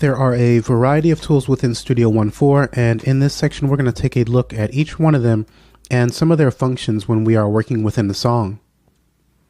There are a variety of tools within Studio One 4, and in this section we're going to take a look at each one of them and some of their functions when we are working within the song.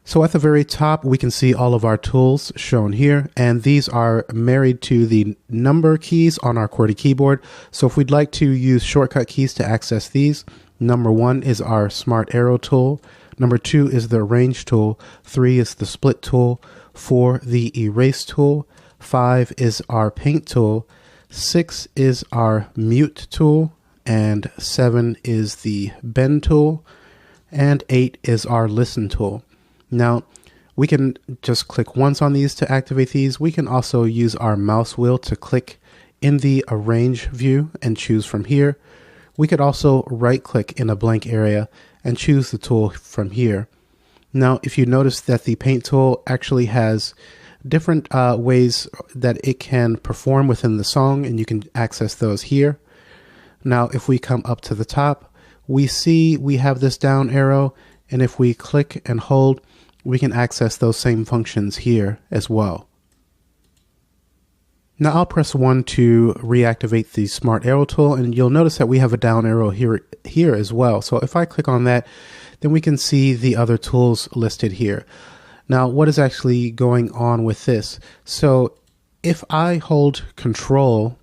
So at the very top we can see all of our tools shown here, and these are married to the number keys on our QWERTY keyboard. So if we'd like to use shortcut keys to access these, number 1 is our Smart Arrow tool, number 2 is the Arrange tool, 3 is the Split tool, 4 the Erase tool, 5 is our Paint tool, 6 is our Mute tool, and 7 is the Bend tool, and 8 is our Listen tool. Now, we can just click once on these to activate these. We can also use our mouse wheel to click in the Arrange view and choose from here. We could also right click in a blank area and choose the tool from here. Now, if you notice that the Paint tool actually has different ways that it can perform within the song, and you can access those here. Now, if we come up to the top, we see we have this down arrow, and if we click and hold, we can access those same functions here as well. Now I'll press 1 to reactivate the Smart Arrow tool, and you'll notice that we have a down arrow here as well. So if I click on that, then we can see the other tools listed here. Now, what is actually going on with this? So if I hold Control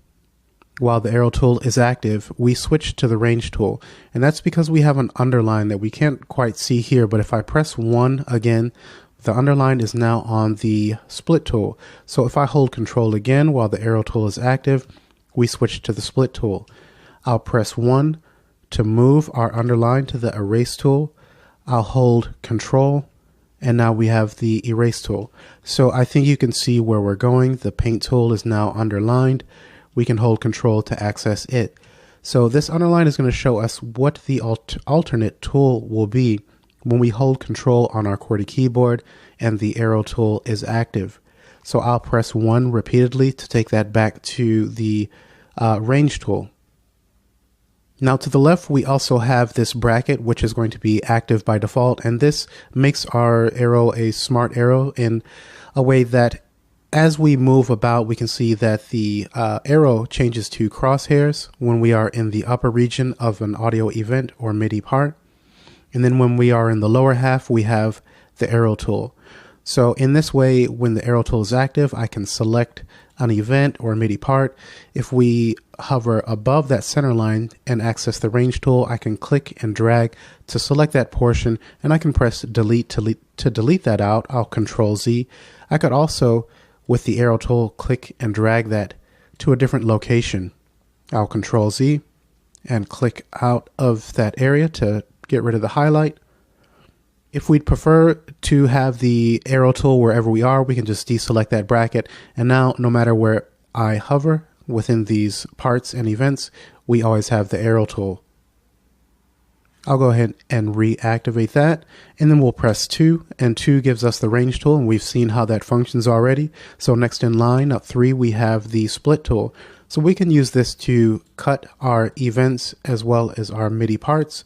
while the arrow tool is active, we switch to the Range tool. And that's because we have an underline that we can't quite see here, but if I press 1 again, the underline is now on the Split tool. So if I hold Control again while the arrow tool is active, we switch to the Split tool. I'll press 1 to move our underline to the Erase tool. I'll hold Control, and now we have the Erase tool. So I think you can see where we're going. The Paint tool is now underlined. We can hold Control to access it. So this underline is going to show us what the alternate tool will be when we hold Control on our QWERTY keyboard and the arrow tool is active. So I'll press 1 repeatedly to take that back to the Range tool. Now to the left, we also have this bracket, which is going to be active by default, and this makes our arrow a smart arrow in a way that as we move about, we can see that the arrow changes to crosshairs when we are in the upper region of an audio event or MIDI part. And then when we are in the lower half, we have the arrow tool. So in this way, when the arrow tool is active, I can select an event or MIDI part. If we hover above that center line and access the Range tool, I can click and drag to select that portion, and I can press delete to delete that out. I'll Control Z. I could also, with the arrow tool, click and drag that to a different location. I'll Control Z and click out of that area to get rid of the highlight. If we'd prefer to have the arrow tool wherever we are, we can just deselect that bracket, and now no matter where I hover within these parts and events, we always have the arrow tool. I'll go ahead and reactivate that, and then we'll press 2, and 2 gives us the Range tool, and we've seen how that functions already. So next in line, at 3, we have the Split tool. So we can use this to cut our events as well as our MIDI parts.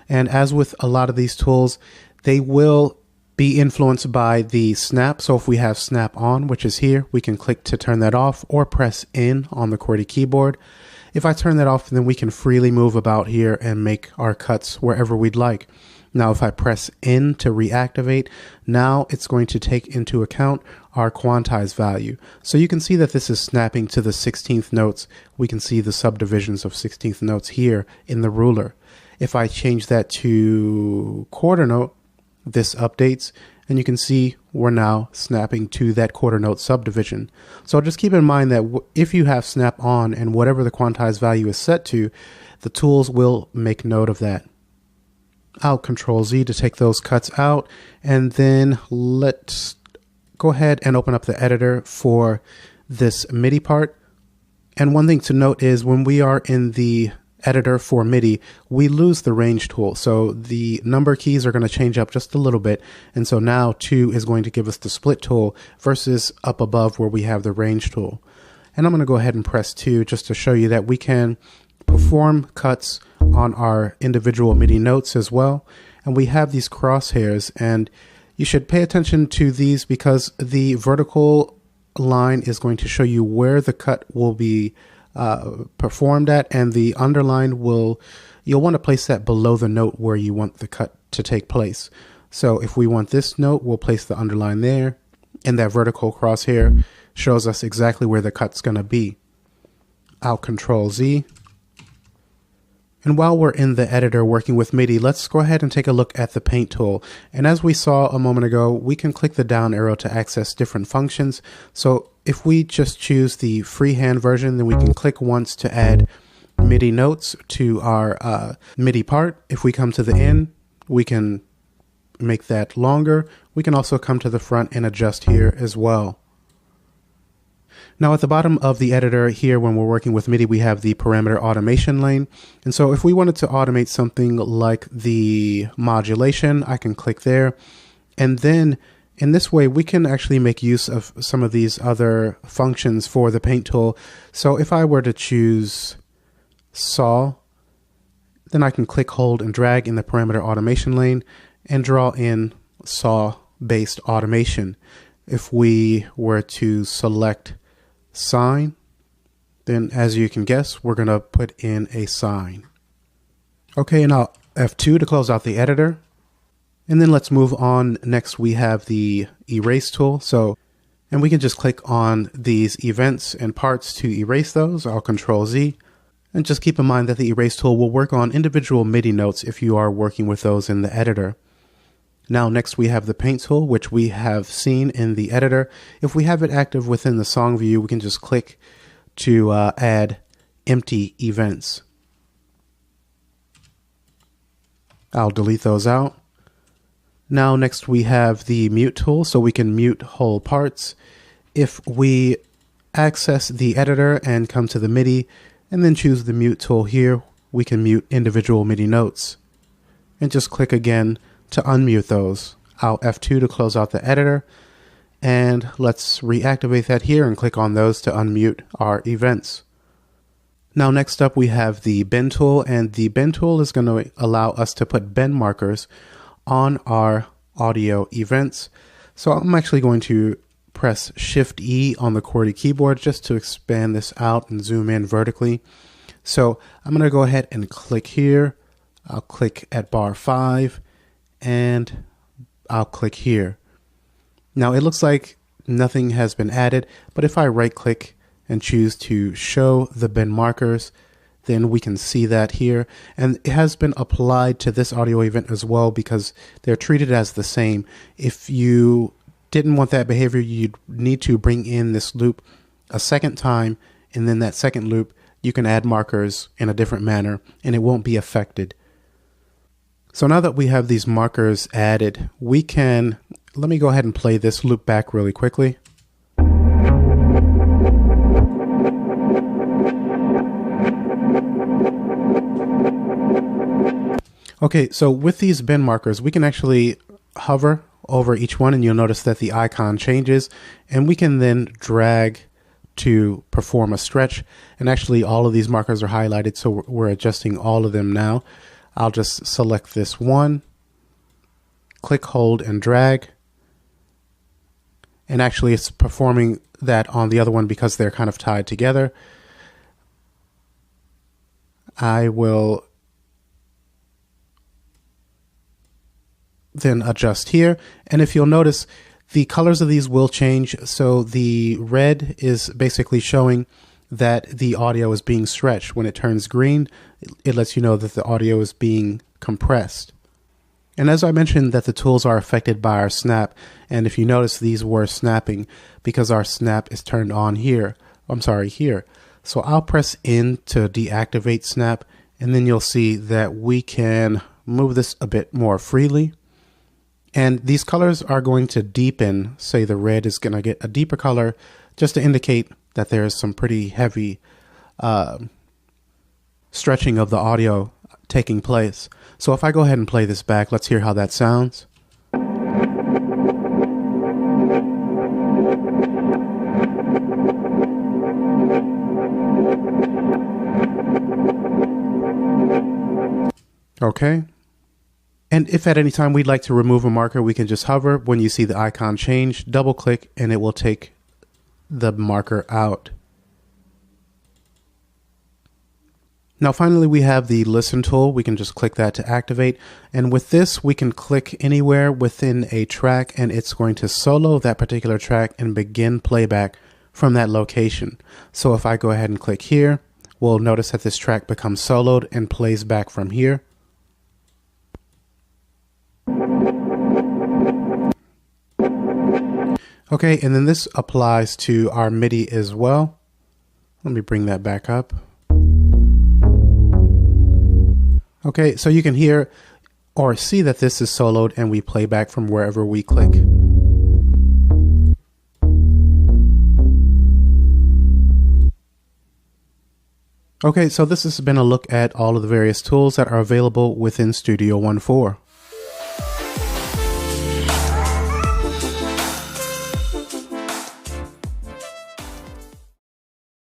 And as with a lot of these tools, they will be influenced by the snap. So if we have snap on, which is here, we can click to turn that off or press in on the QWERTY keyboard. If I turn that off, then we can freely move about here and make our cuts wherever we'd like. Now, if I press in to reactivate, now it's going to take into account our quantized value. So you can see that this is snapping to the 16th notes. We can see the subdivisions of 16th notes here in the ruler. If I change that to quarter note, this updates, and you can see we're now snapping to that quarter note subdivision. So just keep in mind that if you have snap on and whatever the quantized value is set to, the tools will make note of that. I'll Control Z to take those cuts out, and then let's go ahead and open up the editor for this MIDI part. And one thing to note is when we are in the editor for MIDI, we lose the Range tool. So the number keys are going to change up just a little bit. And so now 2 is going to give us the Split tool versus up above where we have the Range tool. And I'm going to go ahead and press 2 just to show you that we can perform cuts on our individual MIDI notes as well. And we have these crosshairs, and you should pay attention to these because the vertical line is going to show you where the cut will be performed at, and the underline you'll want to place that below the note where you want the cut to take place. So if we want this note, we'll place the underline there, and that vertical crosshair shows us exactly where the cut's going to be. I'll Control Z. And while we're in the editor working with MIDI, let's go ahead and take a look at the Paint tool. And as we saw a moment ago, we can click the down arrow to access different functions. So if we just choose the freehand version, then we can click once to add MIDI notes to our MIDI part. If we come to the end, we can make that longer. We can also come to the front and adjust here as well. Now at the bottom of the editor here, when we're working with MIDI, we have the parameter automation lane. And so if we wanted to automate something like the modulation, I can click there. And then in this way, we can actually make use of some of these other functions for the Paint tool. So if I were to choose saw, then I can click, hold, and drag in the parameter automation lane and draw in saw-based automation. If we were to select sine, then as you can guess, we're going to put in a sine. Okay, and I'll F2 to close out the editor. And then let's move on. Next, we have the erase tool. And we can just click on these events and parts to erase those. I'll Control Z. And just keep in mind that the erase tool will work on individual MIDI notes if you are working with those in the editor. Now next we have the Paint tool, which we have seen in the editor. If we have it active within the song view, we can just click to add empty events. I'll delete those out. Now next we have the mute tool, so we can mute whole parts. If we access the editor and come to the MIDI and then choose the mute tool here, we can mute individual MIDI notes. And just click again to unmute those. I'll F2 to close out the editor, and let's reactivate that here and click on those to unmute our events. Now next up we have the bend tool, and the bend tool is going to allow us to put bend markers on our audio events. So I'm actually going to press Shift E on the QWERTY keyboard just to expand this out and zoom in vertically. So I'm going to go ahead and click here. I'll click at bar 5 and I'll click here. Now it looks like nothing has been added, but if I right click and choose to show the bend markers, then we can see that here. And it has been applied to this audio event as well because they're treated as the same. If you didn't want that behavior, you'd need to bring in this loop a second time, and then that second loop you can add markers in a different manner and it won't be affected. So now that we have these markers added, let me go ahead and play this loop back really quickly. Okay, so with these bend markers, we can actually hover over each one and you'll notice that the icon changes, and we can then drag to perform a stretch. And actually all of these markers are highlighted, so we're adjusting all of them now. I'll just select this one, click, hold, and drag. And actually it's performing that on the other one because they're kind of tied together. I will then adjust here. And if you'll notice, the colors of these will change. So the red is basically showing that the audio is being stretched. When it turns green, it lets you know that the audio is being compressed. And as I mentioned, that the tools are affected by our snap, and if you notice, these were snapping because our snap is turned on here. Here. So I'll press N to deactivate snap, and then you'll see that we can move this a bit more freely. And these colors are going to deepen. Say the red is going to get a deeper color just to indicate that there is some pretty heavy stretching of the audio taking place. So if I go ahead and play this back, let's hear how that sounds. Okay. And if at any time we'd like to remove a marker, we can just hover. When you see the icon change, double click, and it will take the marker out. Now finally we have the listen tool. We can just click that to activate, and with this we can click anywhere within a track and it's going to solo that particular track and begin playback from that location. So if I go ahead and click here, we'll notice that this track becomes soloed and plays back from here. Okay, and then this applies to our MIDI as well. Let me bring that back up. Okay, so you can hear or see that this is soloed and we play back from wherever we click. Okay, so this has been a look at all of the various tools that are available within Studio One 4.